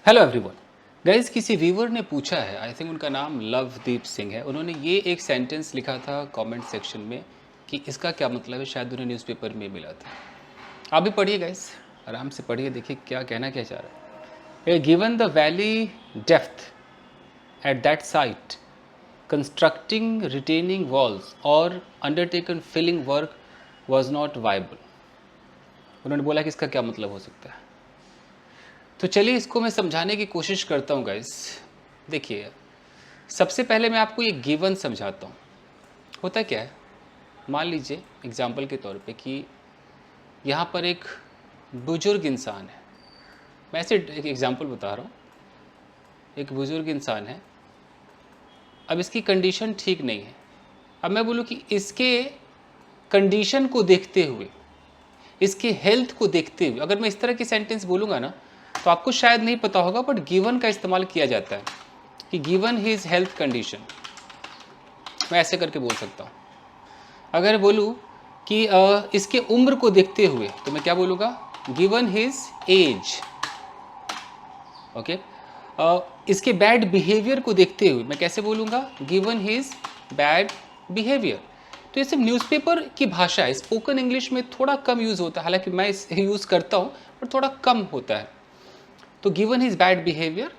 Hello everyone guys, किसी viewer ने पूछा है, आई थिंक उनका नाम लवदीप सिंह है। उन्होंने ये एक सेंटेंस लिखा था कमेंट सेक्शन में कि इसका क्या मतलब है। शायद उन्हें न्यूज़पेपर में मिला था। आप भी पढ़िए गाइस, आराम से पढ़िए, देखिए क्या कहना क्या चाह रहा है। Given the valley depth at that site constructing retaining walls और undertaken filling work was not viable. उन्होंने बोला कि इसका क्या मतलब हो सकता है। तो चलिए इसको मैं समझाने की कोशिश करता हूँ गाइस। देखिए, सबसे पहले मैं आपको ये गिवन समझाता हूँ। होता क्या है, मान लीजिए एग्जाम्पल के तौर पे कि यहाँ पर एक बुजुर्ग इंसान है। मैं ऐसे एक एग्जाम्पल बता रहा हूँ। एक बुजुर्ग इंसान है, अब इसकी कंडीशन ठीक नहीं है। अब मैं बोलूँ कि इसके कंडीशन को देखते हुए, इसके हेल्थ को देखते हुए, अगर मैं इस तरह की सेंटेंस बोलूँगा ना, तो आपको शायद नहीं पता होगा, बट गिवन का इस्तेमाल किया जाता है कि गिवन हिज हेल्थ कंडीशन। मैं ऐसे करके बोल सकता हूँ। अगर बोलूँ कि इसके उम्र को देखते हुए, तो मैं क्या बोलूँगा, गिवन हिज एज। ओके। इसके बैड बिहेवियर को देखते हुए मैं कैसे बोलूँगा, गिवन हिज बैड बिहेवियर। तो ये सब न्यूज़पेपर की भाषा है। स्पोकन इंग्लिश में थोड़ा कम यूज़ होता है, हालांकि मैं इस यूज़ करता हूँ, पर थोड़ा कम होता है। तो गिवन हिज बैड बिहेवियर।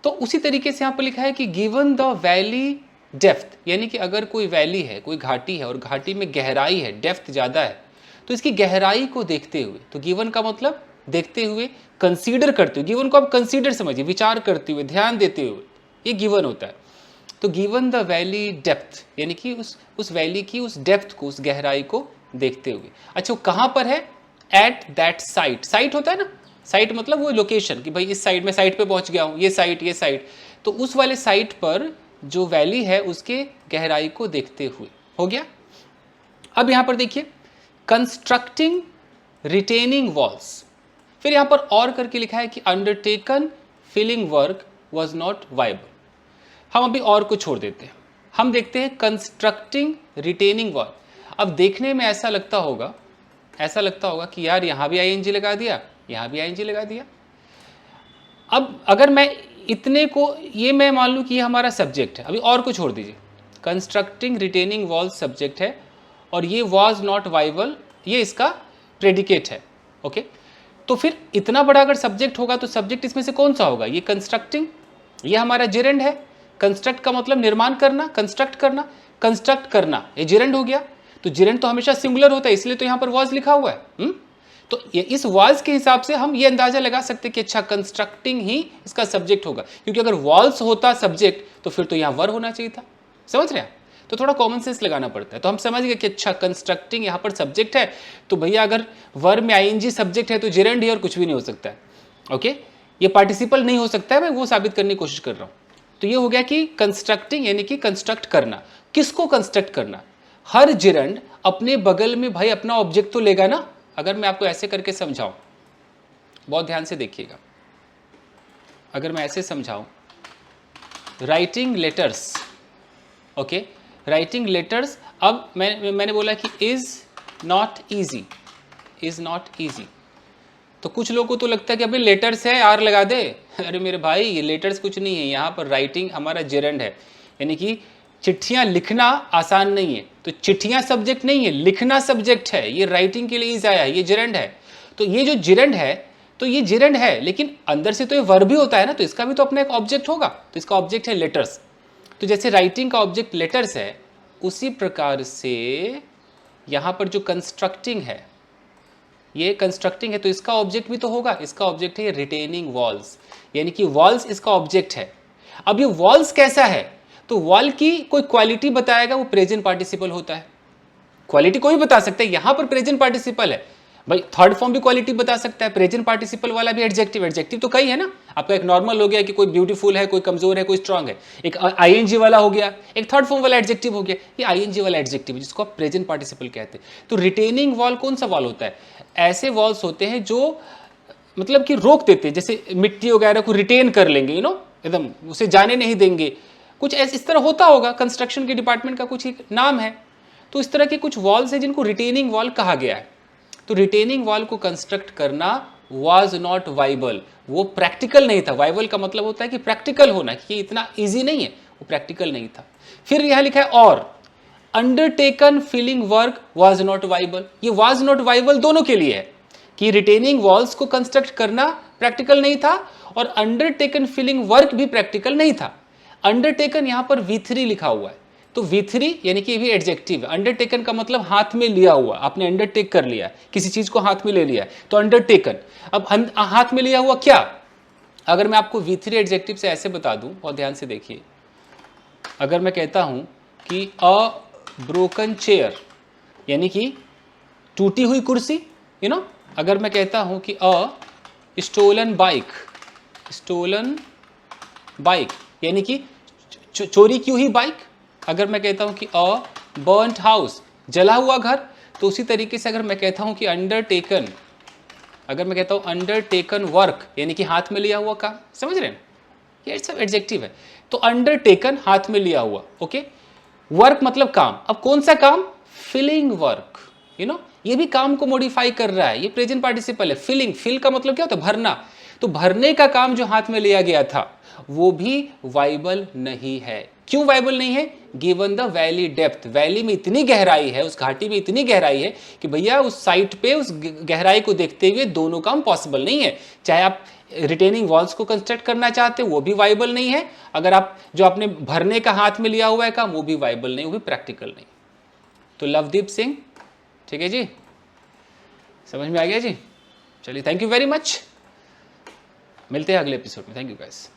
तो उसी तरीके से यहाँ पर लिखा है कि गिवन द वैली डेप्थ, यानी कि अगर कोई वैली है, कोई घाटी है और घाटी में गहराई है, डेप्थ ज़्यादा है, तो इसकी गहराई को देखते हुए, तो गिवन का मतलब देखते हुए, कंसीडर करते हुए। गिवन को आप कंसीडर समझिए, विचार करते हुए, ध्यान देते हुए, ये गिवन होता है। तो गिवन द वैली डेप्थ, यानी कि उस वैली की उस डेप्थ को, उस गहराई को देखते हुए। अच्छा, वो कहाँ पर है, एट दैट साइट। साइट होता है ना, साइट मतलब वो लोकेशन, कि भाई इस साइड में, साइट पे पहुंच गया हूँ, ये साइट। तो उस वाले साइट पर जो वैली है उसके गहराई को देखते हुए। हो गया। अब यहां पर देखिए, कंस्ट्रक्टिंग रिटेनिंग वॉल्स। फिर यहां पर और करके लिखा है कि undertaken filling work was not viable. हम अभी और को छोड़ देते हैं, हम देखते हैं कंस्ट्रक्टिंग रिटेनिंग वॉल। अब देखने में ऐसा लगता होगा कि यार यहां भी आईएनजी लगा दिया, यहां भी आईएनजी लगा दिया। अब अगर मैं इतने को, ये मैं मान लूँ कि ये हमारा सब्जेक्ट है, अभी और को छोड़ दीजिए। कंस्ट्रक्टिंग रिटेनिंग वॉल सब्जेक्ट है और ये वॉज नॉट वाइबल ये इसका प्रेडिकेट है। ओके। तो फिर इतना बड़ा अगर सब्जेक्ट होगा तो सब्जेक्ट इसमें से कौन सा होगा, ये कंस्ट्रक्टिंग, ये हमारा जिरेंड है। कंस्ट्रक्ट का मतलब निर्माण करना, कंस्ट्रक्ट करना ये जिरेंड हो गया। तो जिरेंड तो हमेशा सिंगुलर होता है, इसलिए तो यहाँ पर वॉज लिखा हुआ है। तो ये इस वॉल्स के हिसाब से हम ये अंदाजा लगा सकते हैं कि अच्छा, कंस्ट्रक्टिंग ही इसका सब्जेक्ट होगा, क्योंकि अगर वॉल्स होता सब्जेक्ट तो फिर तो यहाँ वर होना चाहिए था। समझ रहे हैं। तो थोड़ा कॉमन सेंस लगाना पड़ता है। तो हम समझ गए कि अच्छा, कंस्ट्रक्टिंग यहाँ पर सब्जेक्ट है, तो भैया अगर वर में आईएनजी सब्जेक्ट है तो जिरेंड ही और कुछ भी नहीं हो सकता है। ओके। ये पार्टिसिपल नहीं हो सकता है, मैं वो साबित करने की कोशिश कर रहा हूँ। तो ये हो गया कि कंस्ट्रक्टिंग यानी कि कंस्ट्रक्ट करना। किसको कंस्ट्रक्ट करना, हर जिरेंड अपने बगल में भाई अपना ऑब्जेक्ट तो लेगा ना। अगर मैं आपको ऐसे करके समझाऊं, बहुत ध्यान से देखिएगा, अगर मैं ऐसे समझाऊं, writing letters. Okay, writing letters. अब मैंने बोला कि इज नॉट इजी। तो कुछ लोगों को तो लगता है कि अभी लेटर्स है, आर लगा दे। अरे मेरे भाई, ये लेटर्स कुछ नहीं है, यहाँ पर राइटिंग हमारा जेरेंड है, यानी कि चिट्ठियाँ लिखना आसान नहीं है। तो चिट्ठियाँ सब्जेक्ट नहीं है, लिखना सब्जेक्ट है। ये राइटिंग के लिए इज आया है, ये जेरेंड है। तो ये जो जेरेंड है, तो ये जेरेंड है, लेकिन अंदर से तो ये वर्ब भी होता है ना, तो इसका भी तो अपना एक ऑब्जेक्ट होगा। तो इसका ऑब्जेक्ट है लेटर्स। तो जैसे राइटिंग का ऑब्जेक्ट लेटर्स है, उसी प्रकार से यहाँ पर जो कंस्ट्रक्टिंग है, ये कंस्ट्रक्टिंग है, तो इसका ऑब्जेक्ट भी तो होगा। इसका ऑब्जेक्ट है रिटेनिंग वॉल्स, यानी कि वॉल्स इसका ऑब्जेक्ट है। अब ये वॉल्स कैसा है, तो वॉल की कोई क्वालिटी बताएगा, वो प्रेजेंट पार्टिसिपल होता है। क्वालिटी कोई बता सकता है, यहां पर प्रेजेंट पार्टिसिपल है भाई। थर्ड फॉर्म भी क्वालिटी बता सकता है, प्रेजेंट पार्टिसिपल वाला भी एडजेक्टिव तो कई है ना। आपका एक नॉर्मल हो गया कि कोई ब्यूटीफुल है, कोई कमजोर है, कोई स्ट्रांग है। एक आईएनजी वाला हो गया, एक थर्ड फॉर्म वाला एडजेक्टिव हो गया। ये आईएनजी वाला एडजेक्टिव है जिसको आप प्रेजेंट पार्टिसिपल कहते हैं। तो रिटेनिंग वॉल कौन सा वॉल होता है, ऐसे वॉल्स होते हैं जो मतलब कि रोक देते हैं, जैसे मिट्टी वगैरह को रिटेन कर लेंगे, एकदम उसे जाने नहीं देंगे। कुछ ऐसे इस तरह होता होगा, कंस्ट्रक्शन के डिपार्टमेंट का कुछ एक नाम है। तो इस तरह के कुछ वॉल्स हैं जिनको रिटेनिंग वॉल कहा गया है। तो रिटेनिंग वॉल को कंस्ट्रक्ट करना वॉज नॉट वाइबल, वो प्रैक्टिकल नहीं था। वाइबल का मतलब होता है कि प्रैक्टिकल होना, कि ये इतना ईजी नहीं है, वो प्रैक्टिकल नहीं था। फिर यहां लिखा है और undertaken filling work was not viable, ये वॉज नॉट वाइबल दोनों के लिए है कि रिटेनिंग वॉल्स को कंस्ट्रक्ट करना प्रैक्टिकल नहीं था और अंडरटेकन फिलिंग वर्क भी प्रैक्टिकल नहीं था। अंडरटेकन यहां पर V3 लिखा हुआ है, तो V3 यानी कि ये भी एडजेक्टिव है। अंडरटेकन का मतलब हाथ में लिया हुआ, आपने अंडरटेक कर लिया, किसी चीज को हाथ में ले लिया है, तो अंडरटेकन। अब हाथ में लिया हुआ क्या? अगर मैं आपको V3 एडजेक्टिव से ऐसे बता दूं, और ध्यान से देखिए, अगर मैं कहता हूं कि अ ब्रोकन चेयर यानी कि टूटी हुई कुर्सी, यू नो। अगर मैं कहता हूं कि अ स्टोलन बाइक, स्टोलन बाइक यानी कि चोरी की हुई बाइक। अगर मैं कहता हूं कि अ बर्न्ट हाउस, जला हुआ घर, तो उसी तरीके से अगर मैं कहता हूं कि अंडरटेकन, अगर मैं कहता हूं अंडरटेकन वर्क यानी कि हाथ में लिया हुआ काम, समझ रहे हैं, ये सब एडजेक्टिव है। तो अंडरटेकन हाथ में लिया हुआ, ओके। वर्क मतलब काम, अब कौन सा काम? फिलिंग वर्क, यू नो, ये भी काम को मॉडिफाई कर रहा है, ये प्रेजेंट पार्टिसिपल है। फिलिंग, फिल का मतलब क्या होता है? भरना। तो भरने का काम जो हाथ में लिया गया था वो भी वाइबल नहीं है। क्यों वाइबल नहीं है? Given the valley depth, valley में इतनी गहराई है, उस घाटी में इतनी गहराई है कि भैया उस साइट पे उस गहराई को देखते हुए दोनों काम पॉसिबल नहीं है। चाहे आप रिटेनिंग वॉल्स को कंस्ट्रक्ट करना चाहते हो वो भी वाइबल नहीं है, अगर आप जो आपने भरने का हाथ में लिया हुआ है काम वो भी वाइबल नहीं, वो भी प्रैक्टिकल नहीं। तो लवदीप सिंह, ठीक है जी, समझ में आ गया जी? चलिए, थैंक यू वेरी मच, मिलते हैं अगले एपिसोड में। Thank you guys.